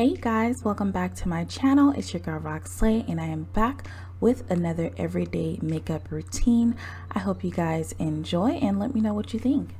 Hey guys, welcome back to my channel. It's your girl Roxslay and I am back with another everyday makeup routine. I hope you guys enjoy and let me know what you think.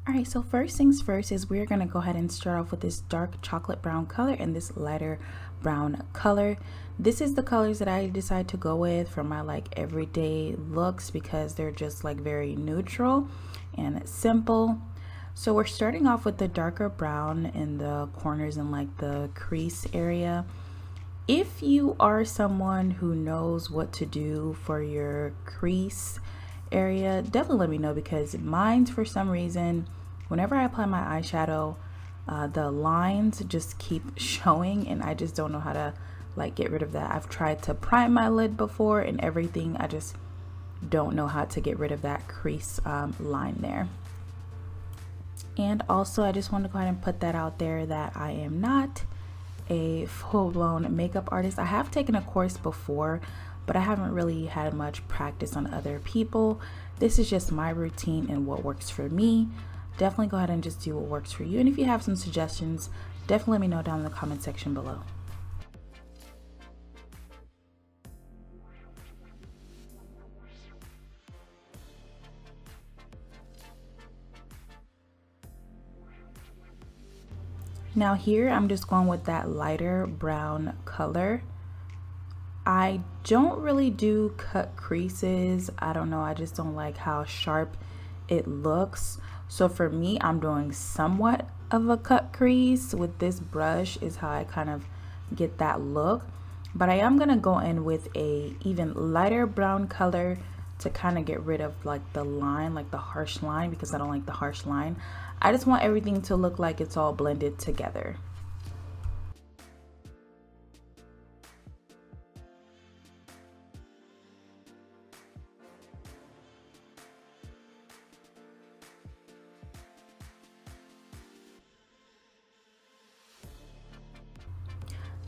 Alright, so first things first is we're going to go ahead and start off with this dark chocolate brown color and this lighter brown color. This is the colors that I decide to go with for my everyday looks because they're just very neutral and simple. So we're starting off with the darker brown in the corners and the crease area. If you are someone who knows what to do for your crease area, definitely let me know because mine, for some reason, whenever I apply my eyeshadow, the lines just keep showing and I just don't know how to get rid of that. I've tried to prime my lid before and everything. I just don't know how to get rid of that crease line there. And also I just want to go ahead and put that out there that I am not a full-blown makeup artist. I have taken a course before, but I haven't really had much practice on other people. This is just my routine and what works for me. Definitely go ahead and just do what works for you. And if you have some suggestions, definitely let me know down in the comment section below. Now here I'm just going with that lighter brown color. I don't really do cut creases. I don't know, I just don't like how sharp it looks. So for me, I'm doing somewhat of a cut crease with this brush is how I kind of get that look. But I am gonna go in with a even lighter brown color to kind of get rid of the line, the harsh line, because I don't like the harsh line. I just want everything to look like it's all blended together.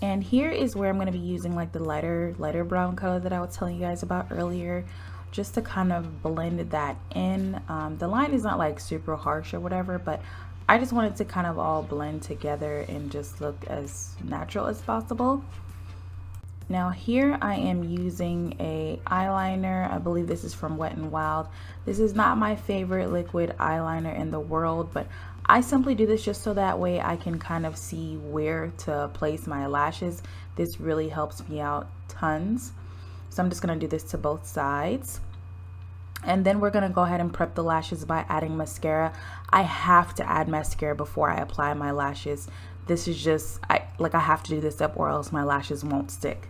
And here is where I'm going to be using the lighter brown color that I was telling you guys about earlier, just to kind of blend that in. The line is not super harsh or whatever, but I just wanted to kind of all blend together and just look as natural as possible. Now here I am using a eyeliner. I believe this is from Wet n Wild. This is not my favorite liquid eyeliner in the world, but I simply do this just so that way I can kind of see where to place my lashes. This really helps me out tons. So I'm just gonna do this to both sides. And then we're gonna go ahead and prep the lashes by adding mascara. I have to add mascara before I apply my lashes. This is just, I have to do this up or else my lashes won't stick.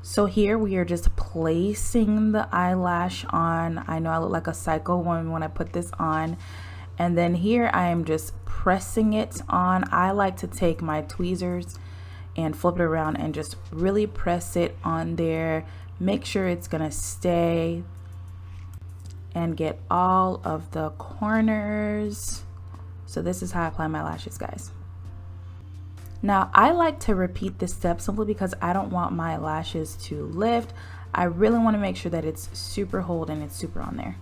So here we are just placing the eyelash on. I know I look like a psycho woman when I put this on. And then here I am just pressing it on. I like to take my tweezers and flip it around and just really press it on there. Make sure it's gonna stay and get all of the corners. So this is how I apply my lashes, guys. Now I like to repeat this step simply because I don't want my lashes to lift. I really want to make sure that it's super hold and it's super on there.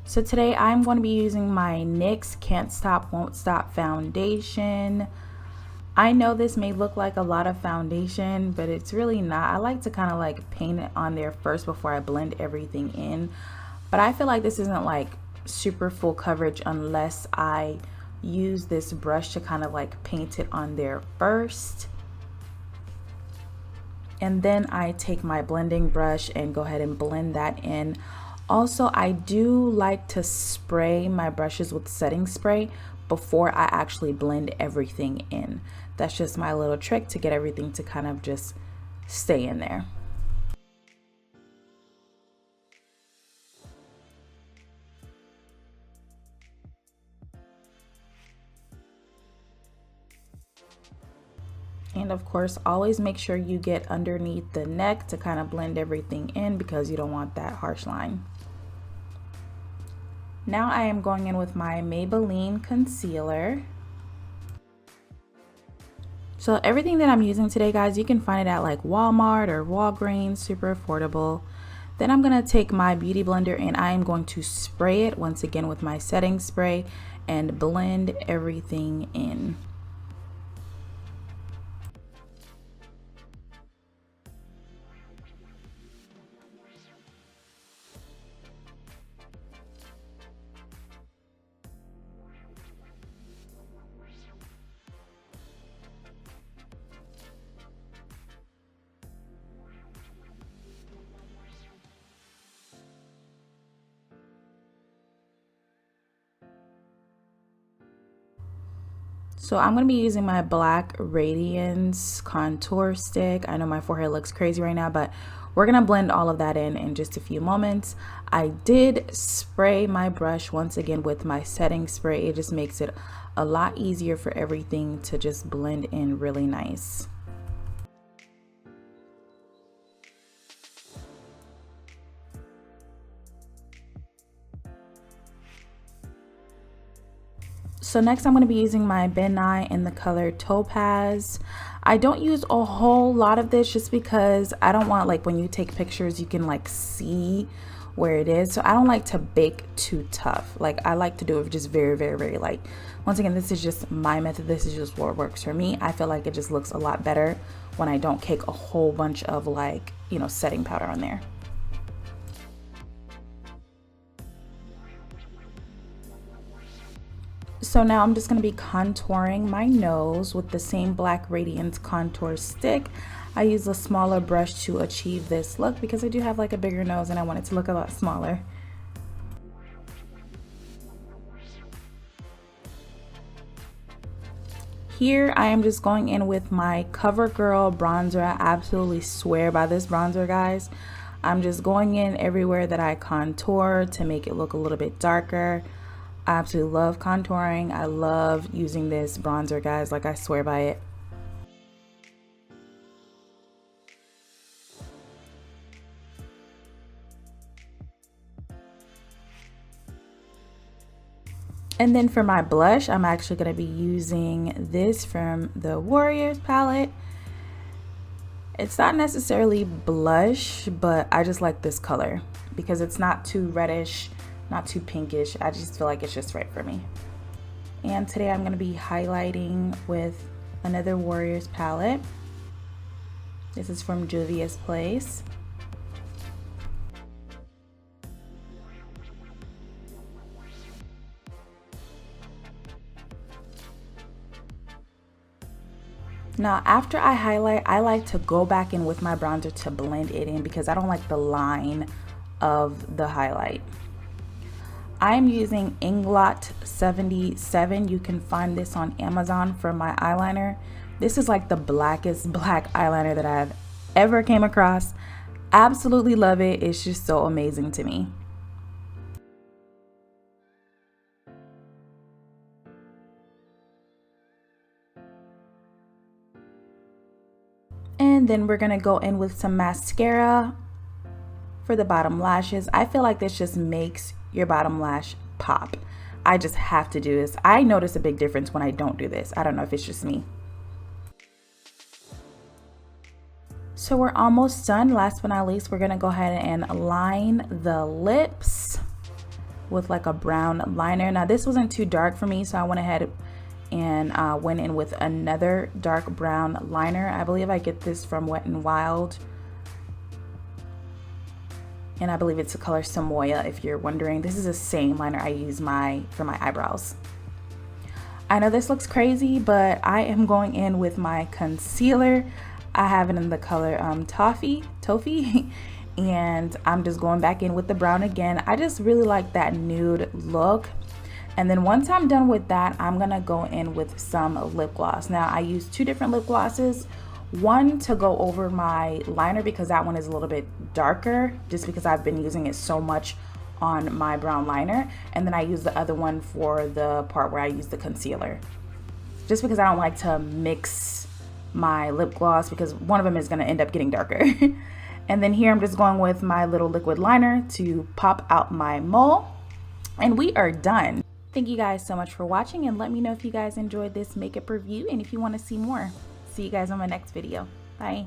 So today I'm going to be using my NYX Can't Stop Won't Stop foundation. I know this may look like a lot of foundation, but it's really not. I like to kind of paint it on there first before I blend everything in. But I feel like this isn't super full coverage unless I use this brush to kind of paint it on there first. And then I take my blending brush and go ahead and blend that in. Also, I do like to spray my brushes with setting spray before I actually blend everything in. That's just my little trick to get everything to kind of just stay in there. And of course, always make sure you get underneath the neck to kind of blend everything in because you don't want that harsh line. Now I am going in with my Maybelline concealer. So everything that I'm using today, guys, you can find it at like Walmart or Walgreens, super affordable. Then I'm gonna take my beauty blender and I am going to spray it once again with my setting spray and blend everything in. So I'm going to be using my black Radiance contour stick. I know my forehead looks crazy right now, but we're going to blend all of that in just a few moments. I did spray my brush once again with my setting spray. It just makes it a lot easier for everything to just blend in really nice. So next I'm going to be using my Ebony in the color Topaz. I don't use a whole lot of this just because I don't want, like, when you take pictures you can like see where it is. So I don't like to bake too tough. Like, I like to do it just very light. Once again, this is just my method. This is just what works for me. I feel like it just looks a lot better when I don't cake a whole bunch of, like, you know, setting powder on there. So now I'm just going to be contouring my nose with the same black Radiance contour stick. I use a smaller brush to achieve this look because I do have like a bigger nose and I want it to look a lot smaller. Here I am just going in with my CoverGirl bronzer. I absolutely swear by this bronzer, guys. I'm just going in everywhere that I contour to make it look a little bit darker. I absolutely love contouring. I love using this bronzer, guys. Like, I swear by it. And then for my blush, I'm actually going to be using this from the Warriors palette. It's not necessarily blush, but I just like this color because it's not too reddish, not too pinkish. I just feel like it's just right for me. And today I'm going to be highlighting with another Warriors palette. This is from Juvia's Place. Now, after I highlight, I like to go back in with my bronzer to blend it in because I don't like the line of the highlight. I'm using Inglot 77. You can find this on Amazon for my eyeliner. This is like the blackest black eyeliner that I've ever came across. Absolutely love it. It's just so amazing to me. And then we're gonna go in with some mascara for the bottom lashes. I feel like this just makes your bottom lash pop. I just have to do this. I notice a big difference when I don't do this. I don't know if it's just me. So we're almost done. Last but not least, we're gonna go ahead and line the lips with like a brown liner. Now this wasn't too dark for me, so I went ahead and went in with another dark brown liner. I believe I get this from Wet n Wild, and I believe it's the color Samoya. If you're wondering, this is the same liner I use for my eyebrows. I know this looks crazy, but I am going in with my concealer. I have it in the color toffee, and I'm just going back in with the brown again. I just really like that nude look. And then once I'm done with that, I'm gonna go in with some lip gloss. Now I use two different lip glosses. One to go over my liner because that one is a little bit darker just because I've been using it so much on my brown liner. And then I use the other one for the part where I use the concealer. Just because I don't like to mix my lip gloss because one of them is going to end up getting darker. And then here I'm just going with my little liquid liner to pop out my mole. And we are done. Thank you guys so much for watching, and let me know if you guys enjoyed this makeup review and if you want to see more. See you guys on my next video. Bye.